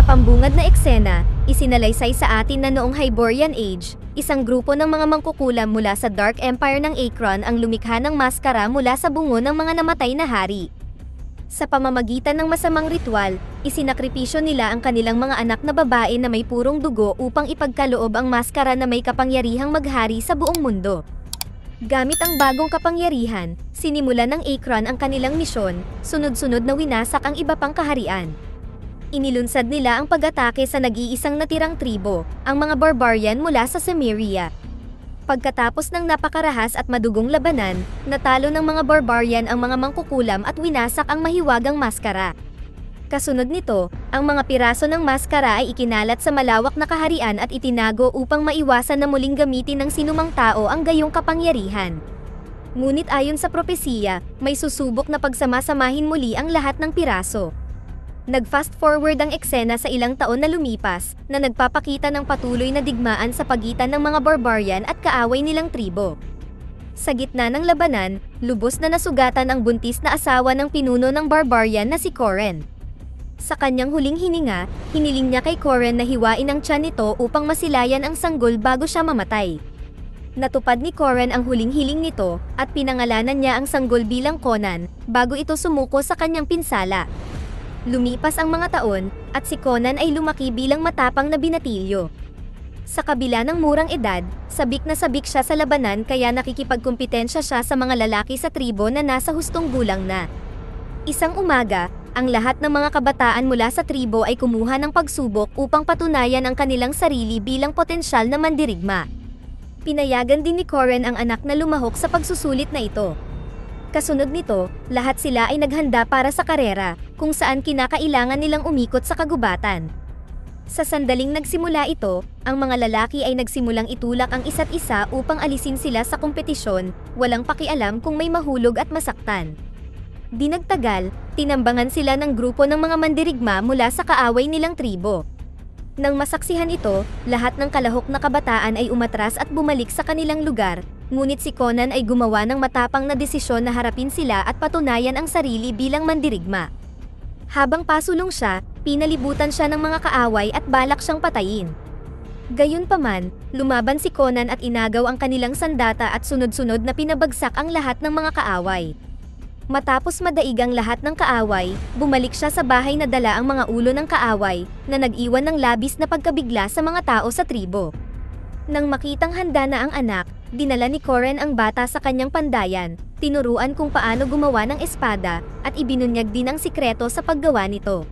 Pambungad na eksena, isinalaysay sa atin na noong Hyborian Age, isang grupo ng mga mangkukulam mula sa Dark Empire ng Acheron ang lumikha ng maskara mula sa bungo ng mga namatay na hari. Sa pamamagitan ng masamang ritual, isinakripisyo nila ang kanilang mga anak na babae na may purong dugo upang ipagkaloob ang maskara na may kapangyarihang maghari sa buong mundo. Gamit ang bagong kapangyarihan, sinimulan ng Acheron ang kanilang misyon, sunod-sunod na winasak ang iba pang kaharian. Inilunsad nila ang pag-atake sa nag-iisang natirang tribo, ang mga barbarian mula sa Cimmeria. Pagkatapos ng napakarahas at madugong labanan, natalo ng mga barbarian ang mga mangkukulam at winasak ang mahiwagang maskara. Kasunod nito, ang mga piraso ng maskara ay ikinalat sa malawak na kaharian at itinago upang maiwasan na muling gamitin ng sinumang tao ang gayong kapangyarihan. Ngunit ayon sa propesiya, may susubok na pagsamasamahin muli ang lahat ng piraso. Nag-fast forward ang eksena sa ilang taon na lumipas, na nagpapakita ng patuloy na digmaan sa pagitan ng mga barbarian at kaaway nilang tribo. Sa gitna ng labanan, lubos na nasugatan ang buntis na asawa ng pinuno ng barbarian na si Coren. Sa kanyang huling hininga, hiniling niya kay Coren na hiwain ang tiyan nito upang masilayan ang sanggol bago siya mamatay. Natupad ni Coren ang huling hiling nito, at pinangalanan niya ang sanggol bilang Conan, bago ito sumuko sa kanyang pinsala. Lumipas ang mga taon, at si Conan ay lumaki bilang matapang na binatilyo. Sa kabila ng murang edad, sabik na sabik siya sa labanan kaya nakikipagkumpetensya siya sa mga lalaki sa tribo na nasa hustong gulang na. Isang umaga, ang lahat ng mga kabataan mula sa tribo ay kumuha ng pagsubok upang patunayan ang kanilang sarili bilang potensyal na mandirigma. Pinayagan din ni Coren ang anak na lumahok sa pagsusulit na ito. Kasunod nito, lahat sila ay naghanda para sa karera, kung saan kinakailangan nilang umikot sa kagubatan. Sa sandaling nagsimula ito, ang mga lalaki ay nagsimulang itulak ang isa't isa upang alisin sila sa kompetisyon, walang pakialam kung may mahulog at masaktan. Di nagtagal, tinambangan sila ng grupo ng mga mandirigma mula sa kaaway nilang tribo. Nang masaksihan ito, lahat ng kalahok na kabataan ay umatras at bumalik sa kanilang lugar, ngunit si Conan ay gumawa ng matapang na desisyon na harapin sila at patunayan ang sarili bilang mandirigma. Habang pasulong siya, pinalibutan siya ng mga kaaway at balak siyang patayin. Gayunpaman, lumaban si Conan at inagaw ang kanilang sandata at sunod-sunod na pinabagsak ang lahat ng mga kaaway. Matapos madaig ang lahat ng kaaway, bumalik siya sa bahay na dala ang mga ulo ng kaaway, na nag-iwan ng labis na pagkabigla sa mga tao sa tribo. Nang makitang handa na ang anak, dinala ni Coren ang bata sa kanyang pandayan, tinuruan kung paano gumawa ng espada, at ibinunyag din ang sikreto sa paggawa nito.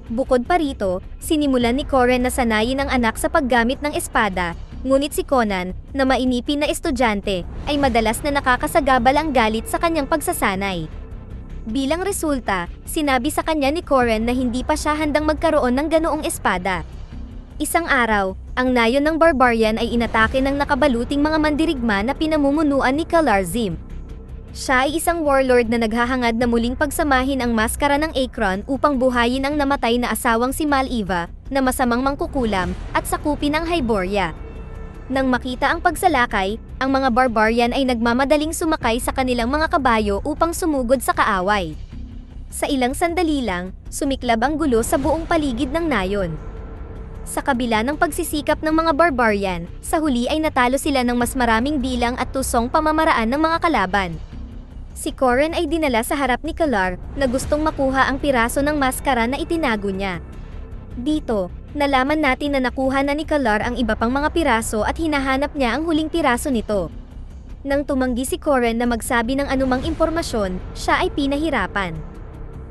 Bukod pa rito, sinimulan ni Coren na sanayin ang anak sa paggamit ng espada, ngunit si Conan, na mainipin na estudyante, ay madalas na nakakasagabal ang galit sa kanyang pagsasanay. Bilang resulta, sinabi sa kanya ni Coren na hindi pa siya handang magkaroon ng ganoong espada. Isang araw, ang nayon ng barbarian ay inatake ng nakabaluting mga mandirigma na pinamumunuan ni Kalarzim. Siya ay isang warlord na naghahangad na muling pagsamahin ang maskara ng Acheron upang buhayin ang namatay na asawang si Mal'Eva, na masamang mangkukulam, at sakupin ang Hyboria. Nang makita ang pagsalakay, ang mga barbarian ay nagmamadaling sumakay sa kanilang mga kabayo upang sumugod sa kaaway. Sa ilang sandali lang, sumiklab ang gulo sa buong paligid ng nayon. Sa kabila ng pagsisikap ng mga barbarian, sa huli ay natalo sila ng mas maraming bilang at tusong pamamaraan ng mga kalaban. Si Coren ay dinala sa harap ni Kalar, na gustong makuha ang piraso ng maskara na itinago niya. Dito, nalaman natin na nakuha na ni Kalar ang iba pang mga piraso at hinahanap niya ang huling piraso nito. Nang tumanggi si Coren na magsabi ng anumang impormasyon, siya ay pinahirapan.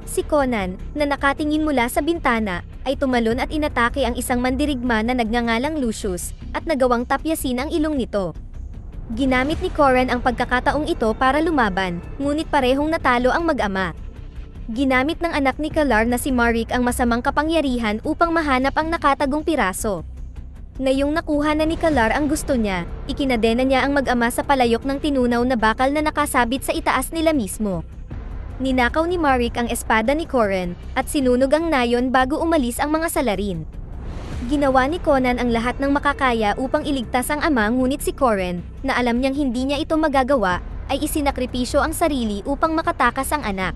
Si Conan, na nakatingin mula sa bintana, ay tumalon at inatake ang isang mandirigma na nagngangalang Lucius, at nagawang tapyasin ang ilong nito. Ginamit ni Coren ang pagkakataong ito para lumaban, ngunit parehong natalo ang mag-ama. Ginamit ng anak ni Kalar na si Maric ang masamang kapangyarihan upang mahanap ang nakatagong piraso. Ngayong nakuha na ni Kalar ang gusto niya, ikinadena niya ang mag-ama sa palayok ng tinunaw na bakal na nakasabit sa itaas nila mismo. Ninakaw ni Maric ang espada ni Coren, at sinunog ang nayon bago umalis ang mga salarin. Ginawa ni Conan ang lahat ng makakaya upang iligtas ang ama, ngunit si Coren, na alam niyang hindi niya ito magagawa, ay isinakripisyo ang sarili upang makatakas ang anak.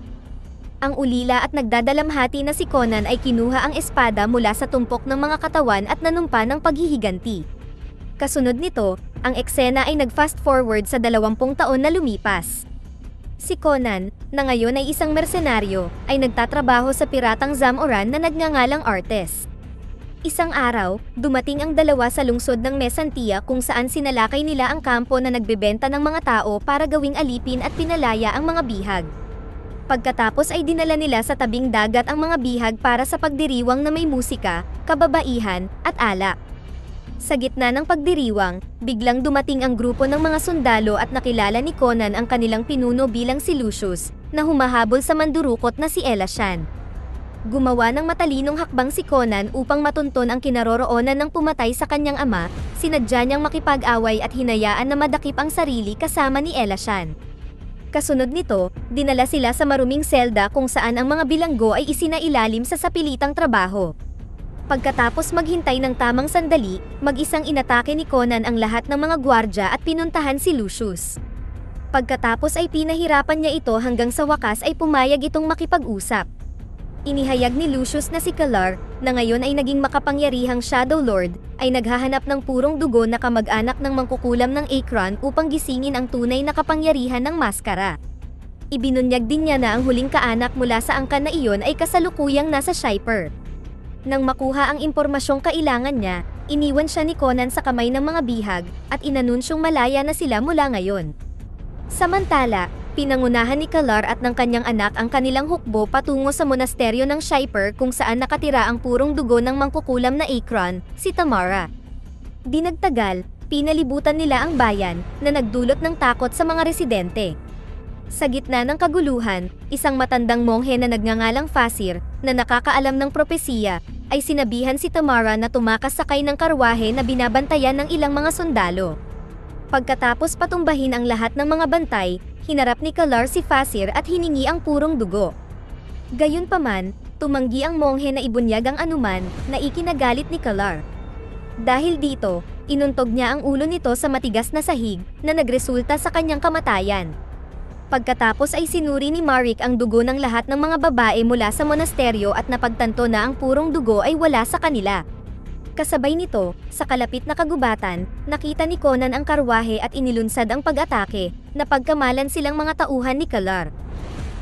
Ang ulila at nagdadalamhati na si Conan ay kinuha ang espada mula sa tumpok ng mga katawan at nanumpa ng paghihiganti. Kasunod nito, ang eksena ay nag-fast forward sa 20 taon na lumipas. Si Conan, na ngayon ay isang mersenaryo, ay nagtatrabaho sa piratang Zamoran na nagngangalang Artes. Isang araw, dumating ang dalawa sa lungsod ng Mesantia kung saan sinalakay nila ang kampo na nagbebenta ng mga tao para gawing alipin at pinalaya ang mga bihag. Pagkatapos ay dinala nila sa tabing dagat ang mga bihag para sa pagdiriwang na may musika, kababaihan, at alak. Sa gitna ng pagdiriwang, biglang dumating ang grupo ng mga sundalo at nakilala ni Conan ang kanilang pinuno bilang si Lucius, na humahabol sa mandurukot na si Elashan. Gumawa ng matalinong hakbang si Conan upang matunton ang kinaroroonan ng pumatay sa kanyang ama, sinadya niyang makipag-away at hinayaan na madakip ang sarili kasama ni Elashan. Kasunod nito, dinala sila sa maruming selda kung saan ang mga bilanggo ay isinailalim sa sapilitang trabaho. Pagkatapos maghintay ng tamang sandali, mag-isang inatake ni Conan ang lahat ng mga gwardya at pinuntahan si Lucius. Pagkatapos ay pinahirapan niya ito hanggang sa wakas ay pumayag itong makipag-usap. Inihayag ni Lucius na si Kalar, na ngayon ay naging makapangyarihang Shadow Lord, ay naghahanap ng purong dugo na kamag-anak ng mangkukulam ng Akron upang gisingin ang tunay na kapangyarihan ng maskara. Ibinunyag din niya na ang huling kaanak mula sa angkan na iyon ay kasalukuyang nasa Shaiper. Nang makuha ang impormasyong kailangan niya, iniwan siya ni Conan sa kamay ng mga bihag, at inanunsyong malaya na sila mula ngayon. Samantala, pinangunahan ni Kalar at ng kanyang anak ang kanilang hukbo patungo sa monasteryo ng Shaiper kung saan nakatira ang purong dugo ng mangkukulam na Akron, si Tamara. Di nagtagal, pinalibutan nila ang bayan, na nagdulot ng takot sa mga residente. Sa gitna ng kaguluhan, isang matandang monghe na nagngangalang Fasir, na nakakaalam ng propesiya, ay sinabihan si Tamara na tumakas sakay ng karwahe na binabantayan ng ilang mga sundalo. Pagkatapos patumbahin ang lahat ng mga bantay, hinarap ni Kalar si Fasir at hiningi ang purong dugo. Gayunpaman, tumanggi ang monghe na ibunyag ang anuman, na ikinagalit ni Kalar. Dahil dito, inuntog niya ang ulo nito sa matigas na sahig, na nagresulta sa kanyang kamatayan. Pagkatapos ay sinuri ni Marik ang dugo ng lahat ng mga babae mula sa monasteryo at napagtanto na ang purong dugo ay wala sa kanila. Kasabay nito, sa kalapit na kagubatan, nakita ni Conan ang karwahe at inilunsad ang pag-atake, na pagkamalan silang mga tauhan ni Kalar.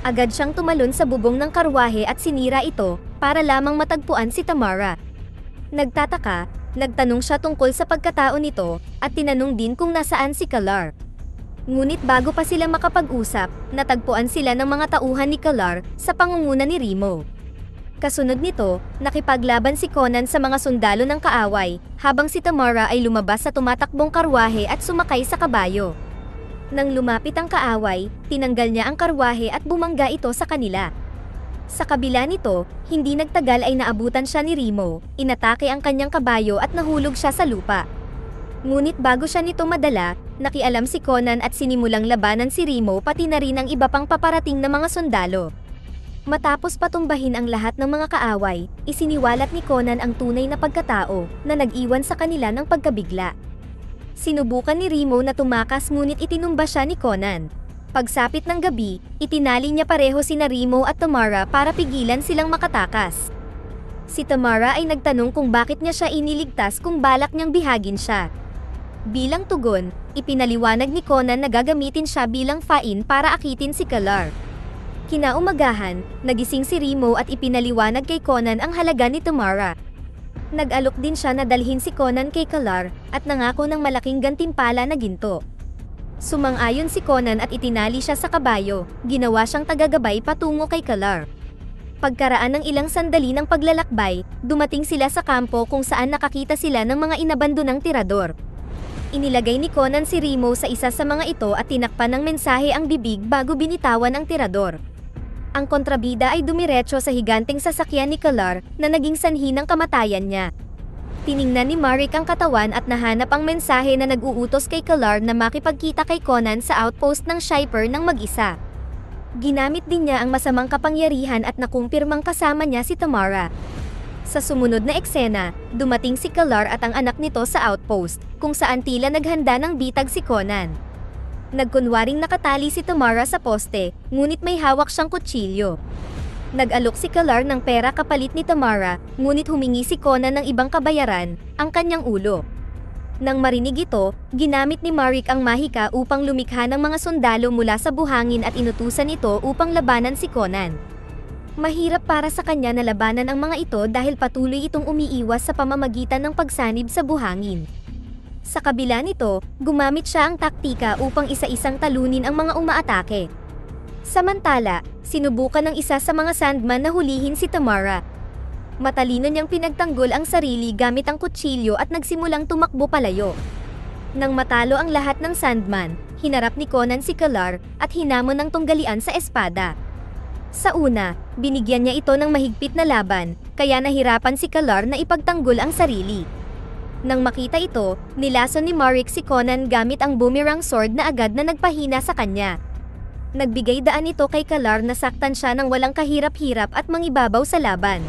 Agad siyang tumalon sa bubong ng karwahe at sinira ito, para lamang matagpuan si Tamara. Nagtataka, nagtanong siya tungkol sa pagkatao nito, at tinanong din kung nasaan si Kalar. Ngunit bago pa sila makapag-usap, natagpuan sila ng mga tauhan ni Kalar, sa pangunguna ni Remo. Kasunod nito, nakipaglaban si Conan sa mga sundalo ng kaaway, habang si Tamara ay lumabas sa tumatakbong karwahe at sumakay sa kabayo. Nang lumapit ang kaaway, tinanggal niya ang karwahe at bumangga ito sa kanila. Sa kabila nito, hindi nagtagal ay naabutan siya ni Remo, inatake ang kanyang kabayo at nahulog siya sa lupa. Ngunit bago siya nito madala, nakialam si Conan at sinimulang labanan si Remo pati na rin ang iba pang paparating na mga sundalo. Matapos patumbahin ang lahat ng mga kaaway, isiniwalat ni Conan ang tunay na pagkatao, na nag-iwan sa kanila ng pagkabigla. Sinubukan ni Remo na tumakas ngunit itinumba siya ni Conan. Pagsapit ng gabi, itinali niya pareho sina Remo at Tamara para pigilan silang makatakas. Si Tamara ay nagtanong kung bakit niya siya iniligtas kung balak niyang bihagin siya. Bilang tugon, ipinaliwanag ni Conan na gagamitin siya bilang fain para akitin si Kalar. Kinaumagahan, nagising si Remo at ipinaliwanag kay Conan ang halaga ni Tamara. Nag-alok din siya na dalhin si Conan kay Kalar, at nangako ng malaking gantimpala na ginto. Sumang-ayon si Conan at itinali siya sa kabayo, ginawa siyang tagagabay patungo kay Kalar. Pagkaraan ng ilang sandali ng paglalakbay, dumating sila sa kampo kung saan nakakita sila ng mga inabandonang tirador. Inilagay ni Conan si Remo sa isa sa mga ito at tinakpan ng mensahe ang bibig bago binitawan ang tirador. Ang kontrabida ay dumiretso sa higanteng sasakyan ni Kalar, na naging sanhi ng kamatayan niya. Tiningnan ni Marik ang katawan at nahanap ang mensahe na nag-uutos kay Kalar na makipagkita kay Conan sa outpost ng Shaiper ng mag-isa. Ginamit din niya ang masamang kapangyarihan at nakumpirmang kasama niya si Tamara. Sa sumunod na eksena, dumating si Kalar at ang anak nito sa outpost, kung saan tila naghanda ng bitag si Conan. Nagkunwaring nakatali si Tamara sa poste, ngunit may hawak siyang kutsilyo. Nag-alok si Kalar ng pera kapalit ni Tamara, ngunit humingi si Conan ng ibang kabayaran, ang kanyang ulo. Nang marinig ito, ginamit ni Marik ang mahika upang lumikha ng mga sundalo mula sa buhangin at inutusan ito upang labanan si Conan. Mahirap para sa kanya na labanan ang mga ito dahil patuloy itong umiiwas sa pamamagitan ng pagsanib sa buhangin. Sa kabila nito, gumamit siya ang taktika upang isa-isang talunin ang mga umaatake. Samantala, sinubukan ng isa sa mga Sandman na hulihin si Tamara. Matalino niyang pinagtanggol ang sarili gamit ang kutsilyo at nagsimulang tumakbo palayo. Nang matalo ang lahat ng Sandman, hinarap ni Conan si Kalar at hinamon ng tunggalian sa espada. Sa una, binigyan niya ito ng mahigpit na laban, kaya nahirapan si Kalar na ipagtanggol ang sarili. Nang makita ito, nilason ni Marik si Conan gamit ang boomerang sword na agad na nagpahina sa kanya. Nagbigay daan ito kay Kalar na saktan siya ng walang kahirap-hirap at mangibabaw sa laban.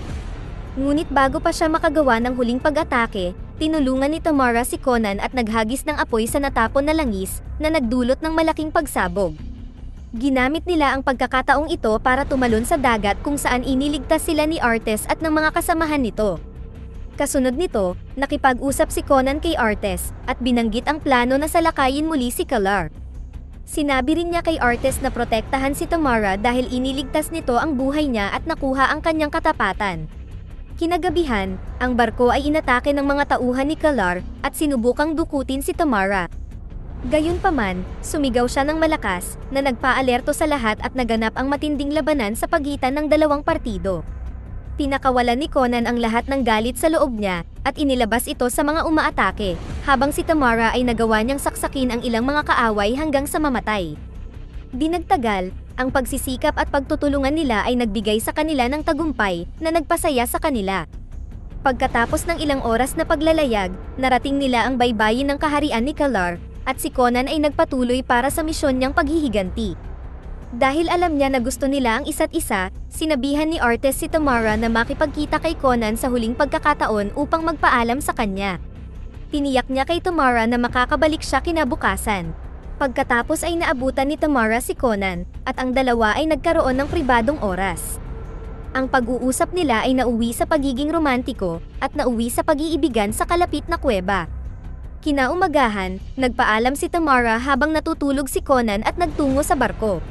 Ngunit bago pa siya makagawa ng huling pag-atake, tinulungan ni Tamara si Conan at naghagis ng apoy sa natapon na langis na nagdulot ng malaking pagsabog. Ginamit nila ang pagkakataong ito para tumalon sa dagat kung saan iniligtas sila ni Artes at ng mga kasamahan nito. Kasunod nito, nakipag-usap si Conan kay Artes at binanggit ang plano na salakayin muli si Kalar. Sinabi rin niya kay Artes na protektahan si Tamara dahil iniligtas nito ang buhay niya at nakuha ang kanyang katapatan. Kinagabihan, ang barko ay inatake ng mga tauhan ni Kalar at sinubukang dukutin si Tamara. Gayunpaman, sumigaw siya ng malakas na nagpaalerto sa lahat at naganap ang matinding labanan sa pagitan ng dalawang partido. Pinakawalan ni Conan ang lahat ng galit sa loob niya at inilabas ito sa mga umaatake, habang si Tamara ay nagawa niyang saksakin ang ilang mga kaaway hanggang sa mamatay. Di nagtagal, ang pagsisikap at pagtutulungan nila ay nagbigay sa kanila ng tagumpay na nagpasaya sa kanila. Pagkatapos ng ilang oras na paglalayag, narating nila ang baybayin ng kaharian ni Kalar, at si Conan ay nagpatuloy para sa misyon niyang paghihiganti. Dahil alam niya na gusto nila ang isa't isa, sinabihan ni Artes si Tamara na makipagkita kay Conan sa huling pagkakataon upang magpaalam sa kanya. Tiniyak niya kay Tamara na makakabalik siya kinabukasan. Pagkatapos ay naabutan ni Tamara si Conan, at ang dalawa ay nagkaroon ng pribadong oras. Ang pag-uusap nila ay nauwi sa pagiging romantiko, at nauwi sa pag-iibigan sa kalapit na kuweba. Kinaumagahan, nagpaalam si Tamara habang natutulog si Conan at nagtungo sa barko.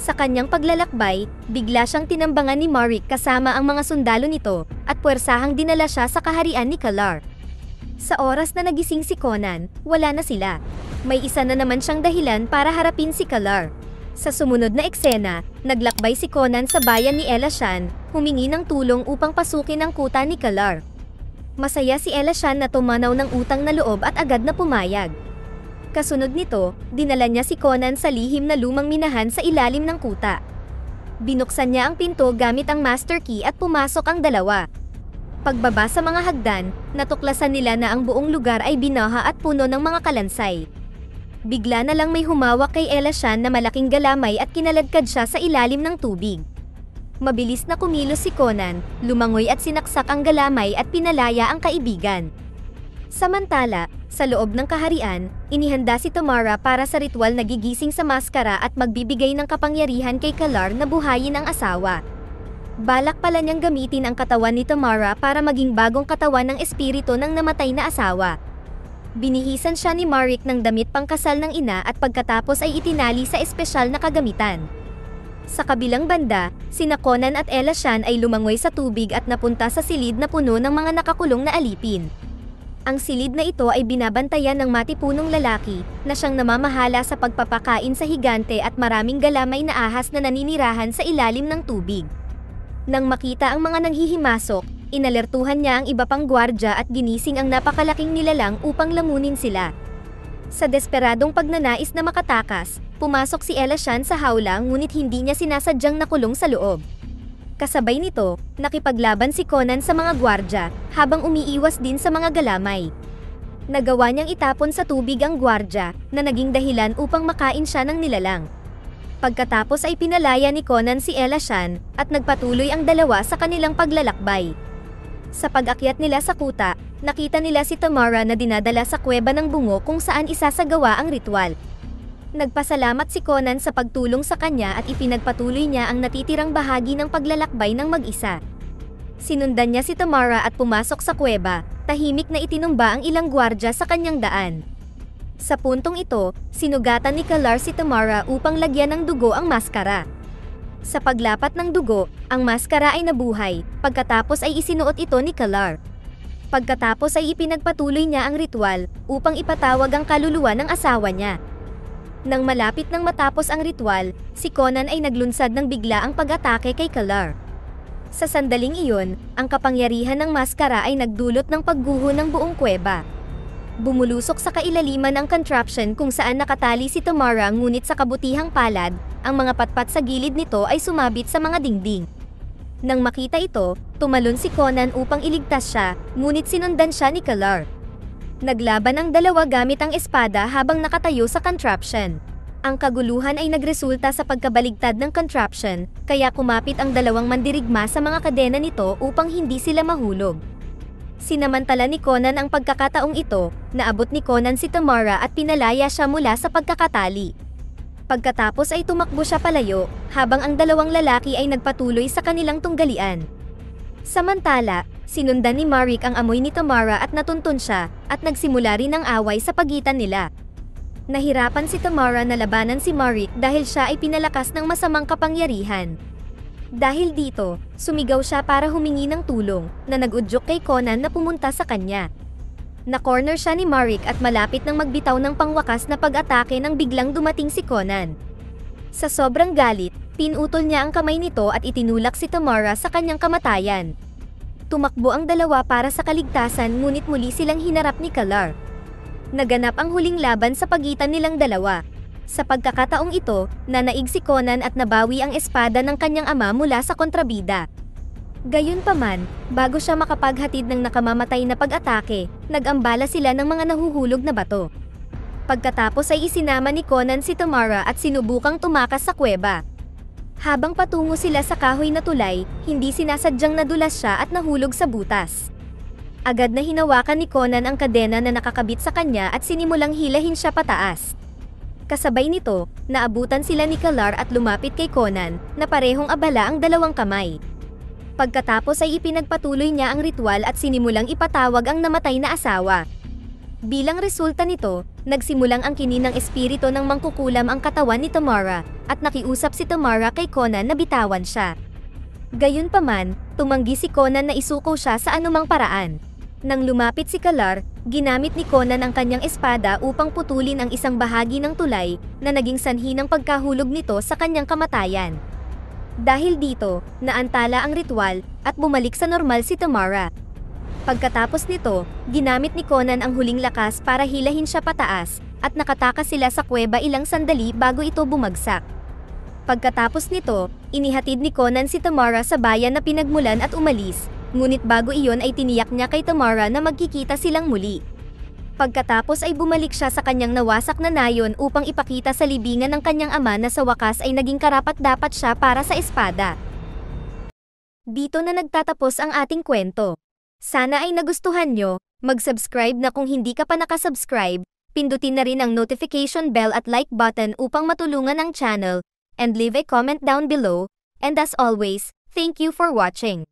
Sa kanyang paglalakbay, bigla siyang tinambangan ni Marik kasama ang mga sundalo nito, at puwersahang dinala siya sa kaharian ni Kalar. Sa oras na nagising si Conan, wala na sila. May isa na naman siyang dahilan para harapin si Kalar. Sa sumunod na eksena, naglakbay si Conan sa bayan ni Elashan, humingi ng tulong upang pasukin ang kuta ni Kalar. Masaya si Elashan na tumanaw ng utang na loob at agad na pumayag. Kasunod nito, dinala niya si Conan sa lihim na lumang minahan sa ilalim ng kuta. Binuksan niya ang pinto gamit ang master key at pumasok ang dalawa. Pagbaba sa mga hagdan, natuklasan nila na ang buong lugar ay binaha at puno ng mga kalansay. Bigla na lang may humawak kay Elashan na malaking galamay at kinaladkad siya sa ilalim ng tubig. Mabilis na kumilos si Conan, lumangoy at sinaksak ang galamay at pinalaya ang kaibigan. Samantala, sa loob ng kaharian, inihanda si Tamara para sa ritual na gigising sa maskara at magbibigay ng kapangyarihan kay Kalar na buhayin ang asawa. Balak pala niyang gamitin ang katawan ni Tamara para maging bagong katawan ng espiritu ng namatay na asawa. Binihisan siya ni Marik ng damit pangkasal ng ina at pagkatapos ay itinali sa espesyal na kagamitan. Sa kabilang banda, sina Conan at Elashan ay lumangoy sa tubig at napunta sa silid na puno ng mga nakakulong na alipin. Ang silid na ito ay binabantayan ng matipunong lalaki na siyang namamahala sa pagpapakain sa higante at maraming galamay na ahas na naninirahan sa ilalim ng tubig. Nang makita ang mga nanghihimasok, inalertuhan niya ang iba pang gwardya at ginising ang napakalaking nilalang upang lamunin sila. Sa desperadong pagnanais na makatakas, pumasok si Elashan sa hawla ngunit hindi niya sinasadyang nakulong sa loob. Kasabay nito, nakipaglaban si Conan sa mga gwardya, habang umiiwas din sa mga galamay. Nagawa niyang itapon sa tubig ang gwardya, na naging dahilan upang makain siya ng nilalang. Pagkatapos ay pinalaya ni Conan si Elashan, at nagpatuloy ang dalawa sa kanilang paglalakbay. Sa pag-akyat nila sa kuta, nakita nila si Tamara na dinadala sa kuweba ng bungo kung saan isasagawa ang ritual. Nagpasalamat si Conan sa pagtulong sa kanya at ipinagpatuloy niya ang natitirang bahagi ng paglalakbay ng mag-isa. Sinundan niya si Tamara at pumasok sa kuweba, tahimik na itinumba ang ilang gwardya sa kanyang daan. Sa puntong ito, sinugatan ni Kalar si Tamara upang lagyan ng dugo ang maskara. Sa paglapat ng dugo, ang maskara ay nabuhay, pagkatapos ay isinuot ito ni Kalar. Pagkatapos ay ipinagpatuloy niya ang ritual upang ipatawag ang kaluluwa ng asawa niya. Nang malapit nang matapos ang ritual, si Conan ay naglunsad ng bigla ang pag-atake kay Kalar. Sa sandaling iyon, ang kapangyarihan ng maskara ay nagdulot ng pagguho ng buong kuweba. Bumulusok sa kailaliman ang contraption kung saan nakatali si Tamara, ngunit sa kabutihang palad, ang mga patpat sa gilid nito ay sumabit sa mga dingding. Nang makita ito, tumalon si Conan upang iligtas siya, ngunit sinundan siya ni Kalar. Naglaban ang dalawa gamit ang espada habang nakatayo sa contraption. Ang kaguluhan ay nagresulta sa pagkabaligtad ng contraption, kaya kumapit ang dalawang mandirigma sa mga kadena nito upang hindi sila mahulog. Sinamantala ni Conan ang pagkakataong ito, naabot ni Conan si Tamara at pinalaya siya mula sa pagkakatali. Pagkatapos ay tumakbo siya palayo, habang ang dalawang lalaki ay nagpatuloy sa kanilang tunggalian. Samantala, sinundan ni Marik ang amoy ni Tamara at natuntun siya, at nagsimula rin ang away sa pagitan nila. Nahirapan si Tamara na labanan si Marik dahil siya ay pinalakas ng masamang kapangyarihan. Dahil dito, sumigaw siya para humingi ng tulong, na nag-udyok kay Conan na pumunta sa kanya. Na-corner siya ni Marik at malapit nang magbitaw ng pangwakas na pag-atake nang biglang dumating si Conan. Sa sobrang galit, pinutol niya ang kamay nito at itinulak si Tamara sa kanyang kamatayan. Tumakbo ang dalawa para sa kaligtasan, ngunit muli silang hinarap ni Kalar. Naganap ang huling laban sa pagitan nilang dalawa. Sa pagkakataong ito, nanaig si Conan at nabawi ang espada ng kanyang ama mula sa kontrabida. Gayunpaman, bago siya makapaghatid ng nakamamatay na pag-atake, nag-ambala sila ng mga nahuhulog na bato. Pagkatapos ay isinama ni Conan si Tamara at sinubukang tumakas sa kuweba. Habang patungo sila sa kahoy na tulay, hindi sinasadyang nadulas siya at nahulog sa butas. Agad na hinawakan ni Conan ang kadena na nakakabit sa kanya at sinimulang hilahin siya pataas. Kasabay nito, naabutan sila ni Kalar at lumapit kay Conan, na parehong abala ang dalawang kamay. Pagkatapos ay ipinagpatuloy niya ang ritual at sinimulang ipatawag ang namatay na asawa. Bilang resulta nito, nagsimulang ang kininang espiritu ng mangkukulam ang katawan ni Tamara, at nakiusap si Tamara kay Conan na bitawan siya. Gayunpaman, tumanggi si Conan na isuko siya sa anumang paraan. Nang lumapit si Kalar, ginamit ni Conan ang kanyang espada upang putulin ang isang bahagi ng tulay, na naging sanhi ng pagkahulog nito sa kanyang kamatayan. Dahil dito, naantala ang ritual, at bumalik sa normal si Tamara. Pagkatapos nito, ginamit ni Conan ang huling lakas para hilahin siya pataas, at nakatakas sila sa kuweba ilang sandali bago ito bumagsak. Pagkatapos nito, inihatid ni Conan si Tamara sa bayan na pinagmulan at umalis, ngunit bago iyon ay tiniyak niya kay Tamara na magkikita silang muli. Pagkatapos ay bumalik siya sa kanyang nawasak na nayon upang ipakita sa libingan ng kanyang ama na sa wakas ay naging karapat-dapat siya para sa espada. Dito na nagtatapos ang ating kwento. Sana ay nagustuhan nyo. Mag-subscribe na kung hindi ka pa nakasubscribe, pindutin na rin ang notification bell at like button upang matulungan ang channel, and leave a comment down below, and as always, thank you for watching.